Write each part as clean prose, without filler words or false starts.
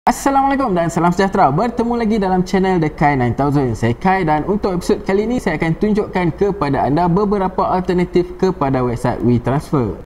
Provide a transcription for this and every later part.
Assalamualaikum dan salam sejahtera. Bertemu lagi dalam channel The Kai 9000. Saya Kai dan untuk episod kali ini saya akan tunjukkan kepada anda beberapa alternatif kepada website WeTransfer.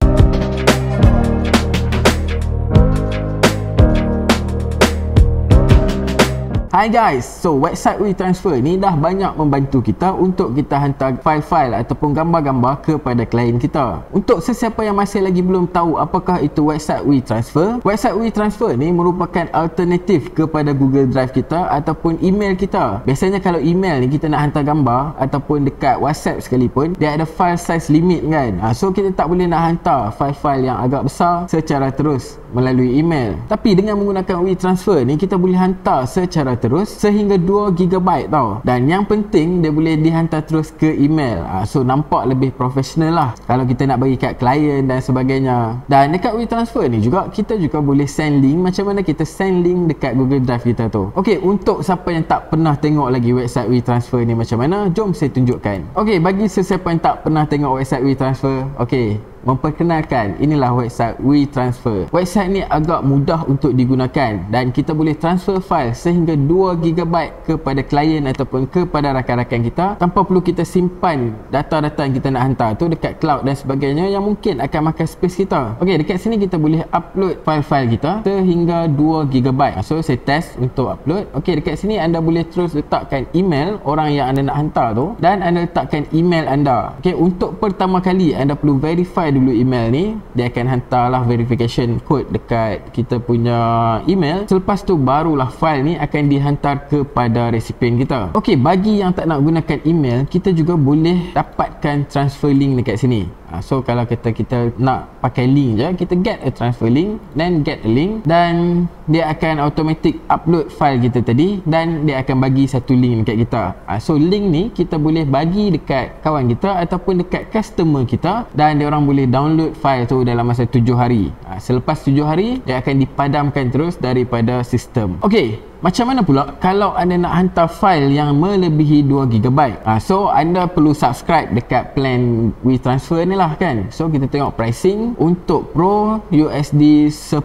Hai guys, so website WeTransfer ni dah banyak membantu kita untuk kita hantar file-file ataupun gambar-gambar kepada klien kita. Untuk sesiapa yang masih lagi belum tahu apakah itu website WeTransfer ni merupakan alternatif kepada Google Drive kita ataupun email kita. Biasanya kalau email ni kita nak hantar gambar ataupun dekat WhatsApp sekalipun, dia ada file size limit kan. So kita tak boleh nak hantar file-file yang agak besar secara terus melalui email. Tapi dengan menggunakan WeTransfer ni kita boleh hantar secara terus sehingga 2GB tau. Dan yang penting dia boleh dihantar terus ke email. So nampak lebih profesional lah kalau kita nak bagi kat klien dan sebagainya. Dan dekat WeTransfer ni juga kita juga boleh send link macam mana kita send link dekat Google Drive kita tu. Okey, untuk siapa yang tak pernah tengok lagi website WeTransfer ni macam mana, jom saya tunjukkan. Okey, bagi sesiapa yang tak pernah tengok website WeTransfer, okey, memperkenalkan, inilah website WeTransfer. Website ni agak mudah untuk digunakan dan kita boleh transfer file sehingga 2GB kepada klien ataupun kepada rakan-rakan kita tanpa perlu kita simpan data-data yang kita nak hantar tu dekat cloud dan sebagainya yang mungkin akan makan space kita. Okey, dekat sini kita boleh upload file-file kita sehingga 2GB. So saya test untuk upload. Okey, dekat sini anda boleh terus letakkan email orang yang anda nak hantar tu dan anda letakkan email anda. Okey, untuk pertama kali anda perlu verify dulu email ni. Dia akan hantarlah verification code dekat kita punya email. Selepas tu barulah file ni akan dihantar kepada resipien kita. Okey, bagi yang tak nak gunakan email, kita juga boleh dapatkan transfer link dekat sini. So kalau kita nak pakai link je, kita get a transfer link, then get a link, dan dia akan automatic upload file kita tadi dan dia akan bagi satu link dekat kita. So link ni kita boleh bagi dekat kawan kita ataupun dekat customer kita dan dia orang boleh download file tu dalam masa 7 hari. Selepas 7 hari dia akan dipadamkan terus daripada sistem. Okey, macam mana pula kalau anda nak hantar file yang melebihi 2GB? So anda perlu subscribe dekat plan WeTransfer ni lah kan. So kita tengok pricing. Untuk Pro USD $10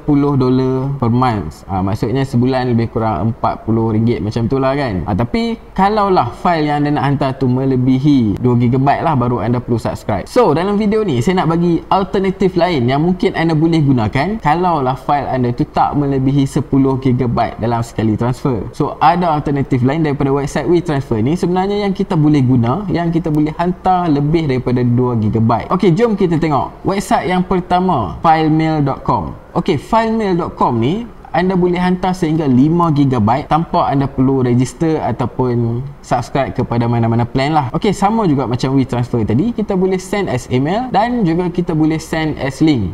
per month. Maksudnya sebulan lebih kurang RM40 macam tu lah kan. Tapi kalaulah file yang anda nak hantar tu melebihi 2GB lah, baru anda perlu subscribe. So dalam video ni saya nak bagi alternatif lain yang mungkin anda boleh gunakan kalaulah file anda tu tak melebihi 10GB dalam sekali transfer. So ada alternatif lain daripada website WeTransfer ni sebenarnya yang kita boleh guna, yang kita boleh hantar lebih daripada 2GB. Okey, jom kita tengok. Website yang pertama, filemail.com. Okey, filemail.com ni anda boleh hantar sehingga 5GB tanpa anda perlu register ataupun subscribe kepada mana-mana plan lah. Okey, sama juga macam WeTransfer tadi, kita boleh send as email dan juga kita boleh send as link.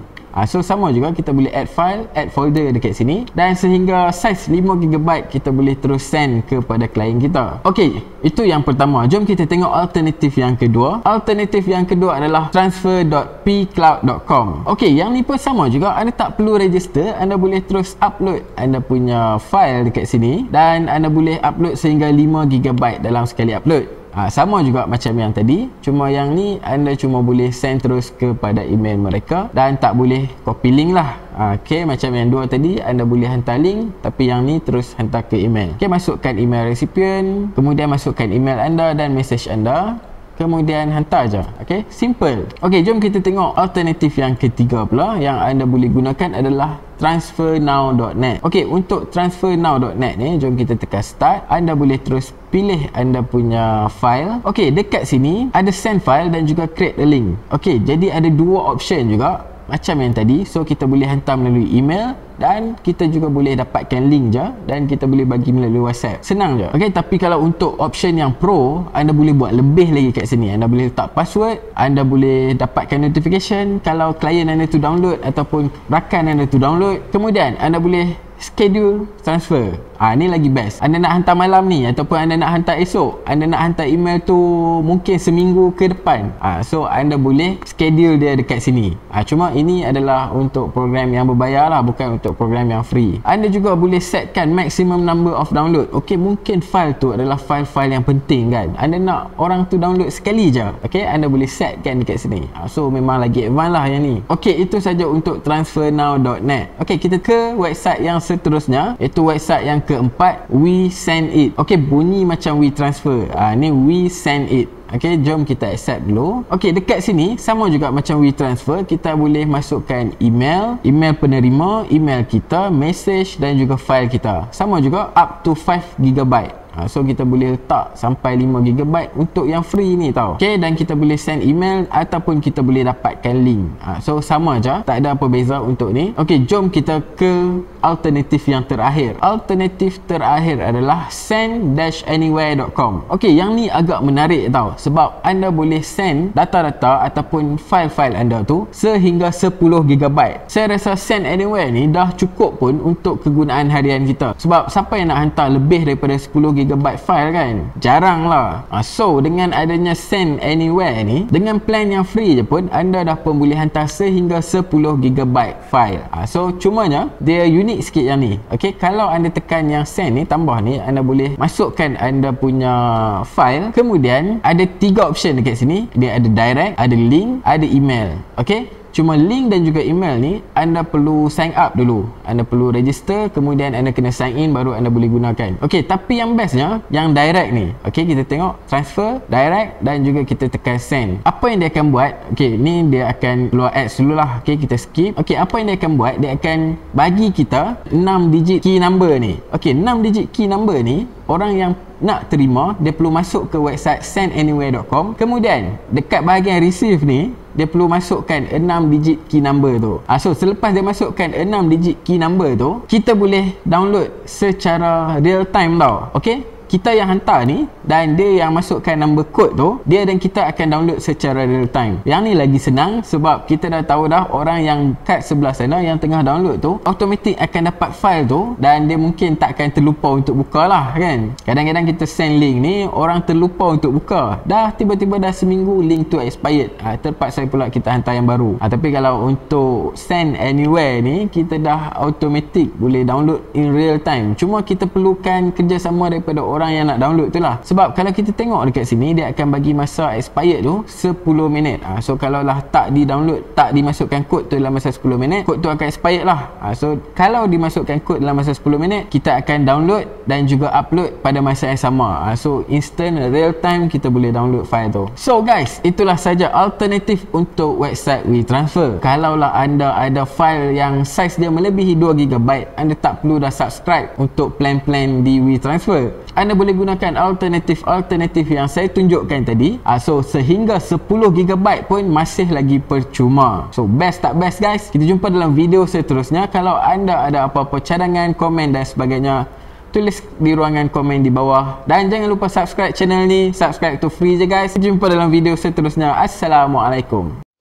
So sama juga, kita boleh add file, add folder dekat sini dan sehingga size 5GB kita boleh terus send kepada klien kita. Okey, itu yang pertama. Jom kita tengok alternatif yang kedua. Alternatif yang kedua adalah transfer.pcloud.com. Okey, yang ni pun sama juga, anda tak perlu register, anda boleh terus upload anda punya file dekat sini dan anda boleh upload sehingga 5GB dalam sekali upload. Sama juga macam yang tadi, cuma yang ni anda cuma boleh send terus kepada email mereka dan tak boleh copy link lah. Okey, macam yang dua tadi anda boleh hantar link, tapi yang ni terus hantar ke email. Okey, masukkan email resipien, kemudian masukkan email anda dan message anda, kemudian hantar je. Okey, simple. Okey, jom kita tengok alternatif yang ketiga pula yang anda boleh gunakan adalah transfernow.net. Okey, untuk transfernow.net ni jom kita tekan start. Anda boleh terus pilih anda punya file. Okey, dekat sini ada send file dan juga create a link. Okey, jadi ada dua option juga macam yang tadi. So kita boleh hantar melalui email dan kita juga boleh dapatkan link je dan kita boleh bagi melalui WhatsApp. Senang je. Okey, tapi kalau untuk option yang pro, anda boleh buat lebih lagi kat sini. Anda boleh letak password, anda boleh dapatkan notification kalau klien anda tu download ataupun rakan anda tu download. Kemudian anda boleh schedule transfer. Ni lagi best. Anda nak hantar malam ni ataupun anda nak hantar esok, anda nak hantar email tu mungkin seminggu ke depan, so anda boleh schedule dia dekat sini. Cuma ini adalah untuk program yang berbayar lah, bukan untuk program yang free. Anda juga boleh setkan maximum number of download. Okey, mungkin file tu adalah file-file yang penting kan, anda nak orang tu download sekali je. Okey, anda boleh setkan dekat sini. So memang lagi advance lah yang ni. Okey, itu saja untuk transfernow.net. Okey, kita ke website yang seterusnya, iaitu website yang keempat, WeSendIt. Okey, bunyi macam WeTransfer. Ni WeSendIt. Okey, jom kita accept dulu. Okey, dekat sini sama juga macam WeTransfer, kita boleh masukkan email penerima, email kita, message dan juga file kita. Sama juga up to 5 GB. So kita boleh letak sampai 5 GB untuk yang free ni tau. Okay, dan kita boleh send email ataupun kita boleh dapatkan link. So sama aja, tak ada apa beza untuk ni. Okay, jom kita ke alternatif yang terakhir. Alternatif terakhir adalah send-anywhere.com. Okay, yang ni agak menarik tau, sebab anda boleh send data-data ataupun file-file anda tu sehingga 10 GB. Saya rasa send anywhere ni dah cukup pun untuk kegunaan harian kita, sebab siapa yang nak hantar lebih daripada 10 GB file kan? Jarang lah. So dengan adanya send anywhere ni, dengan plan yang free je pun anda dah pun boleh hantar sehingga 10 GB file. So cumanya dia unik sikit yang ni. Okay, kalau anda tekan yang send ni, tambah ni, anda boleh masukkan anda punya file. Kemudian ada 3 option dekat sini. Dia ada direct, ada link, ada email. Okay, cuma link dan juga email ni anda perlu sign up dulu, anda perlu register, kemudian anda kena sign in baru anda boleh gunakan. Okey, tapi yang bestnya yang direct ni. Okey, kita tengok transfer, direct dan juga kita tekan send. Apa yang dia akan buat? Okey, ni dia akan keluar ads dulu lah. Okey, kita skip. Okey, apa yang dia akan buat? Dia akan bagi kita 6 digit key number ni. Okey, 6 digit key number ni, orang yang nak terima dia perlu masuk ke website sendanywhere.com. Kemudian dekat bahagian receive ni, dia perlu masukkan 6 digit key number tu. So selepas dia masukkan 6 digit key number tu, kita boleh download secara real time tau. Okey, kita yang hantar ni dan dia yang masukkan number code tu, dia dan kita akan download secara real time. Yang ni lagi senang sebab kita dah tahu dah orang yang kat sebelah sana yang tengah download tu automatik akan dapat file tu dan dia mungkin tak akan terlupa untuk buka lah kan. Kadang-kadang kita send link ni, orang terlupa untuk buka, dah tiba-tiba dah seminggu link tu expired. Terpaksa pula kita hantar yang baru. Tapi kalau untuk send anywhere ni, kita dah automatik boleh download in real time. Cuma kita perlukan kerjasama daripada orang yang nak download tu lah. Sebab kalau kita tengok dekat sini, dia akan bagi masa expired tu 10 minit. So kalau lah tak di download, tak dimasukkan kod tu dalam masa 10 minit, kod tu akan expired lah. So kalau dimasukkan kod dalam masa 10 minit, kita akan download dan juga upload pada masa yang sama. So instant, real time kita boleh download file tu. So guys, itulah saja alternatif untuk website WeTransfer. Kalaulah anda ada file yang saiz dia melebihi 2 GB, anda tak perlu dah subscribe untuk plan-plan di WeTransfer. Anda boleh gunakan alternatif yang saya tunjukkan tadi. So sehingga 10 GB pun masih lagi percuma. So best tak best guys? Kita jumpa dalam video seterusnya. Kalau anda ada apa-apa cadangan, komen dan sebagainya, tulis di ruangan komen di bawah. Dan jangan lupa subscribe channel ni. Subscribe tu free je guys. Kita jumpa dalam video seterusnya. Assalamualaikum.